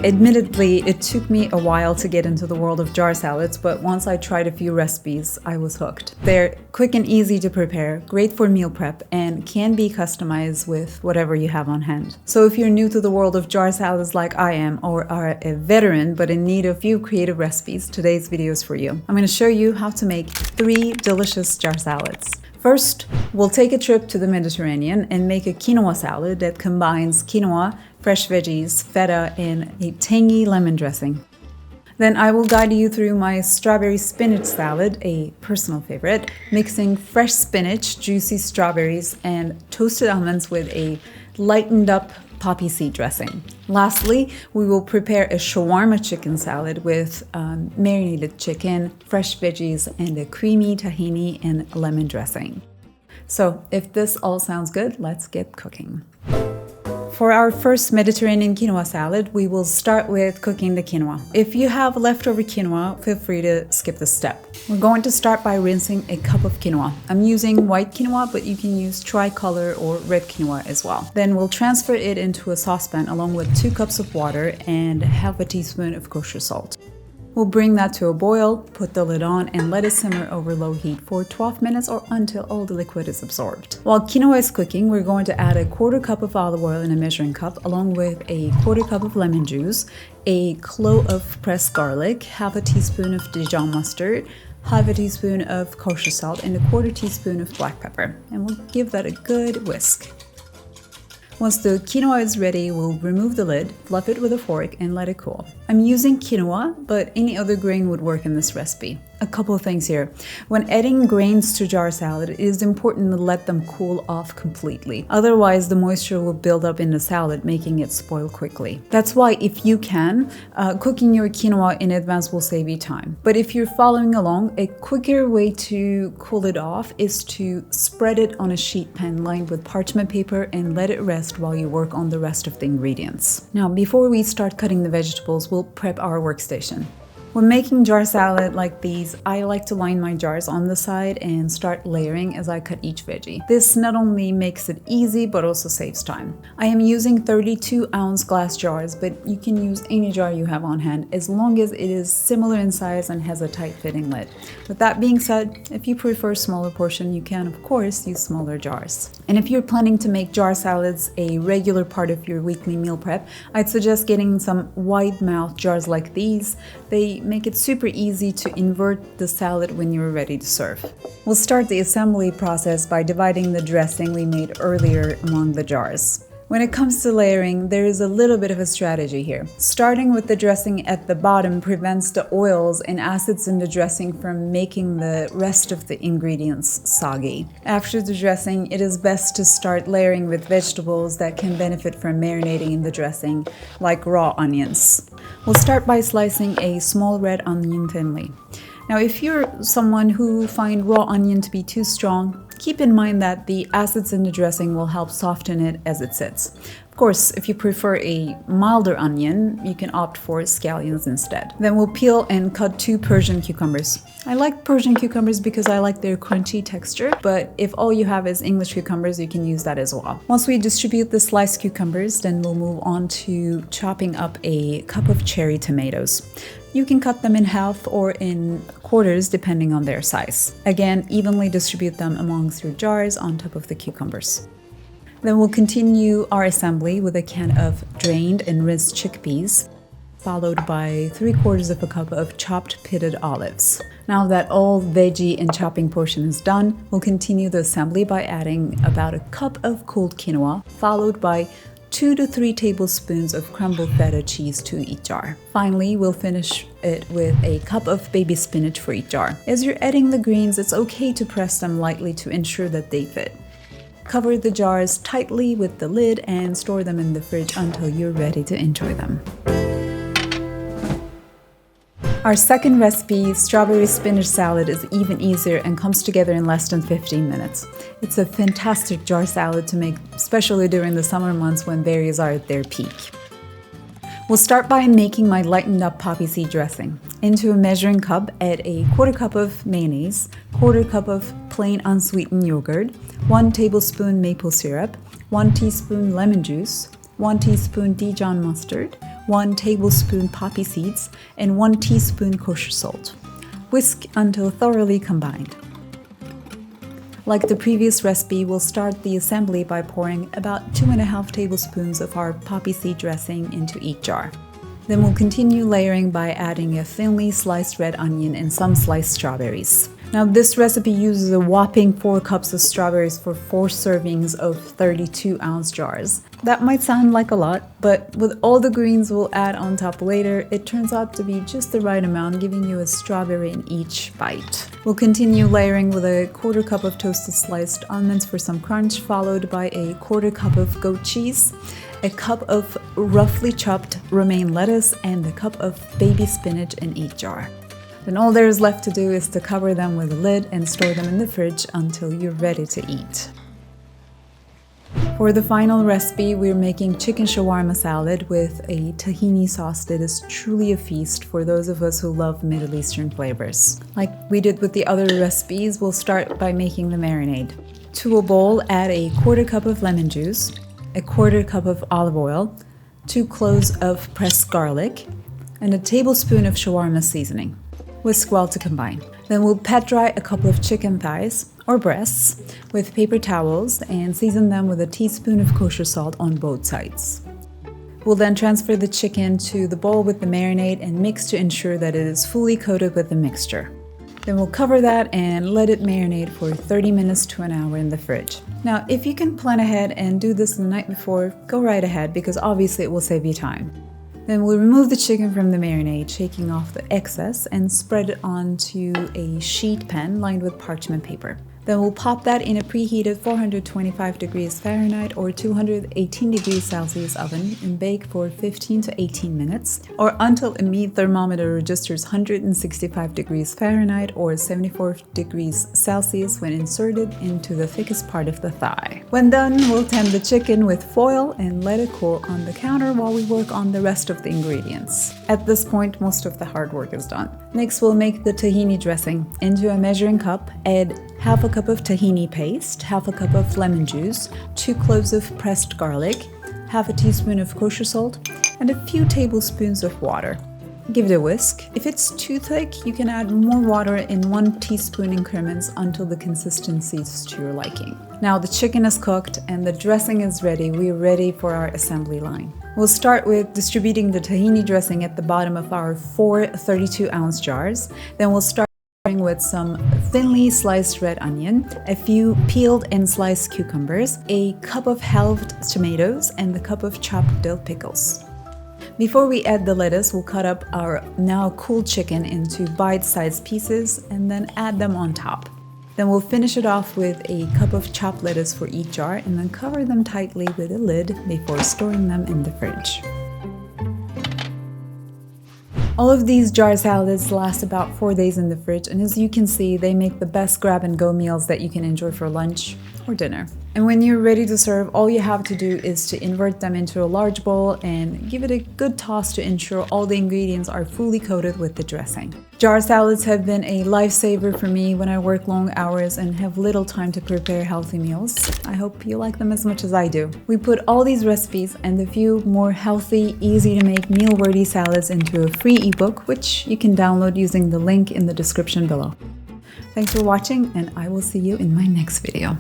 Admittedly, it took me a while to get into the world of jar salads, but once I tried a few recipes, I was hooked. They're quick and easy to prepare, great for meal prep, and can be customized with whatever you have on hand. So if you're new to the world of jar salads like I am, or are a veteran but in need of a few creative recipes, today's video is for you. I'm going to show you how to make 3 delicious jar salads. First, we'll take a trip to the Mediterranean and make a quinoa salad that combines quinoa, fresh veggies, feta, and a tangy lemon dressing. Then I will guide you through my strawberry spinach salad, a personal favorite, mixing fresh spinach, juicy strawberries, and toasted almonds with a lightened up poppy seed dressing. Lastly, we will prepare a shawarma chicken salad with marinated chicken, fresh veggies, and a creamy tahini and lemon dressing. So if this all sounds good, let's get cooking. For our first Mediterranean quinoa salad, we will start with cooking the quinoa. If you have leftover quinoa, feel free to skip this step. We're going to start by rinsing a cup of quinoa. I'm using white quinoa, but you can use tricolor or red quinoa as well. Then we'll transfer it into a saucepan along with 2 cups of water and half a teaspoon of kosher salt. We'll bring that to a boil, put the lid on, and let it simmer over low heat for 12 minutes or until all the liquid is absorbed. While quinoa is cooking, we're going to add a 1/4 cup of olive oil in a measuring cup, along with a 1/4 cup of lemon juice, a clove of pressed garlic, half a teaspoon of Dijon mustard, half a teaspoon of kosher salt, and a 1/4 teaspoon of black pepper. And we'll give that a good whisk. Once the quinoa is ready, we'll remove the lid, fluff it with a fork, and let it cool. I'm using quinoa, but any other grain would work in this recipe. A couple of things here. When adding grains to jar salad, it is important to let them cool off completely. Otherwise, the moisture will build up in the salad, making it spoil quickly. That's why, if you can, cooking your quinoa in advance will save you time. But if you're following along, a quicker way to cool it off is to spread it on a sheet pan lined with parchment paper and let it rest while you work on the rest of the ingredients. Now, before we start cutting the vegetables, we'll prep our workstation. When making jar salad like these, I like to line my jars on the side and start layering as I cut each veggie. This not only makes it easy, but also saves time. I am using 32-ounce glass jars, but you can use any jar you have on hand as long as it is similar in size and has a tight-fitting lid. With that being said, if you prefer a smaller portion, you can, of course, use smaller jars. And if you're planning to make jar salads a regular part of your weekly meal prep, I'd suggest getting some wide-mouth jars like these. They make it super easy to invert the salad when you're ready to serve. We'll start the assembly process by dividing the dressing we made earlier among the jars. When it comes to layering, there is a little bit of a strategy here. Starting with the dressing at the bottom prevents the oils and acids in the dressing from making the rest of the ingredients soggy. After the dressing, it is best to start layering with vegetables that can benefit from marinating in the dressing, like raw onions. We'll start by slicing a small red onion thinly. Now, if you're someone who finds raw onion to be too strong, keep in mind that the acids in the dressing will help soften it as it sits. Of course, if you prefer a milder onion, you can opt for scallions instead. Then we'll peel and cut 2 Persian cucumbers. I like Persian cucumbers because I like their crunchy texture, but if all you have is English cucumbers, you can use that as well. Once we distribute the sliced cucumbers, then we'll move on to chopping up a cup of cherry tomatoes. You can cut them in half or in quarters depending on their size. Again, evenly distribute them amongst your jars on top of the cucumbers. Then we'll continue our assembly with a can of drained and rinsed chickpeas, followed by 3/4 cup of chopped pitted olives. Now that all veggie and chopping portion is done, we'll continue the assembly by adding about a cup of cooled quinoa, followed by 2 to 3 tablespoons of crumbled feta cheese to each jar. Finally, we'll finish it with a cup of baby spinach for each jar. As you're adding the greens, it's okay to press them lightly to ensure that they fit. Cover the jars tightly with the lid and store them in the fridge until you're ready to enjoy them. Our second recipe, strawberry spinach salad, is even easier and comes together in less than 15 minutes. It's a fantastic jar salad to make, especially during the summer months when berries are at their peak. We'll start by making my lightened up poppy seed dressing. Into a measuring cup, add a 1/4 cup of mayonnaise, 1/4 cup of plain unsweetened yogurt, 1 tablespoon maple syrup, 1 teaspoon lemon juice, 1 teaspoon Dijon mustard, 1 tablespoon poppy seeds, and 1 teaspoon kosher salt. Whisk until thoroughly combined. Like the previous recipe, we'll start the assembly by pouring about 2.5 tablespoons of our poppy seed dressing into each jar. Then we'll continue layering by adding a thinly sliced red onion and some sliced strawberries. Now this recipe uses a whopping 4 cups of strawberries for 4 servings of 32-ounce jars. That might sound like a lot, but with all the greens we'll add on top later, it turns out to be just the right amount, giving you a strawberry in each bite. We'll continue layering with a 1/4 cup of toasted sliced almonds for some crunch, followed by a 1/4 cup of goat cheese, a cup of roughly chopped romaine lettuce, and a cup of baby spinach in each jar. Then all there is left to do is to cover them with a lid and store them in the fridge until you're ready to eat. For the final recipe, we're making chicken shawarma salad with a tahini sauce that is truly a feast for those of us who love Middle Eastern flavors. Like we did with the other recipes, we'll start by making the marinade. To a bowl, add a 1/4 cup of lemon juice, a 1/4 cup of olive oil, 2 cloves of pressed garlic, and a tablespoon of shawarma seasoning. Whisk well to combine. Then we'll pat dry a couple of chicken thighs or breasts with paper towels and season them with a teaspoon of kosher salt on both sides. We'll then transfer the chicken to the bowl with the marinade and mix to ensure that it is fully coated with the mixture. Then we'll cover that and let it marinate for 30 minutes to an hour in the fridge. Now, if you can plan ahead and do this the night before, go right ahead because obviously it will save you time. Then we'll remove the chicken from the marinade, shaking off the excess, and spread it onto a sheet pan lined with parchment paper. Then we'll pop that in a preheated 425 degrees Fahrenheit or 218 degrees Celsius oven and bake for 15 to 18 minutes or until a meat thermometer registers 165 degrees Fahrenheit or 74 degrees Celsius when inserted into the thickest part of the thigh. When done, we'll tend the chicken with foil and let it cool on the counter while we work on the rest of the ingredients. At this point, most of the hard work is done. Next, we'll make the tahini dressing. Into a measuring cup, add half a cup of tahini paste, half a cup of lemon juice, 2 cloves of pressed garlic, half a teaspoon of kosher salt, and a few tablespoons of water. Give it a whisk. If it's too thick, you can add more water in 1 teaspoon increments until the consistency is to your liking. Now the chicken is cooked and the dressing is ready. We're ready for our assembly line. We'll start with distributing the tahini dressing at the bottom of our 4 32-ounce jars. Then we'll start with some thinly sliced red onion, a few peeled and sliced cucumbers, a cup of halved tomatoes, and a cup of chopped dill pickles. Before we add the lettuce, we'll cut up our now cooled chicken into bite-sized pieces and then add them on top. Then we'll finish it off with a cup of chopped lettuce for each jar and then cover them tightly with a lid before storing them in the fridge. All of these jar salads last about 4 days in the fridge, and as you can see, they make the best grab-and-go meals that you can enjoy for lunch or dinner. And when you're ready to serve, all you have to do is to invert them into a large bowl and give it a good toss to ensure all the ingredients are fully coated with the dressing. Jar salads have been a lifesaver for me when I work long hours and have little time to prepare healthy meals. I hope you like them as much as I do. We put all these recipes and a few more healthy, easy to make meal-worthy salads into a free ebook, which you can download using the link in the description below. Thanks for watching, and I will see you in my next video.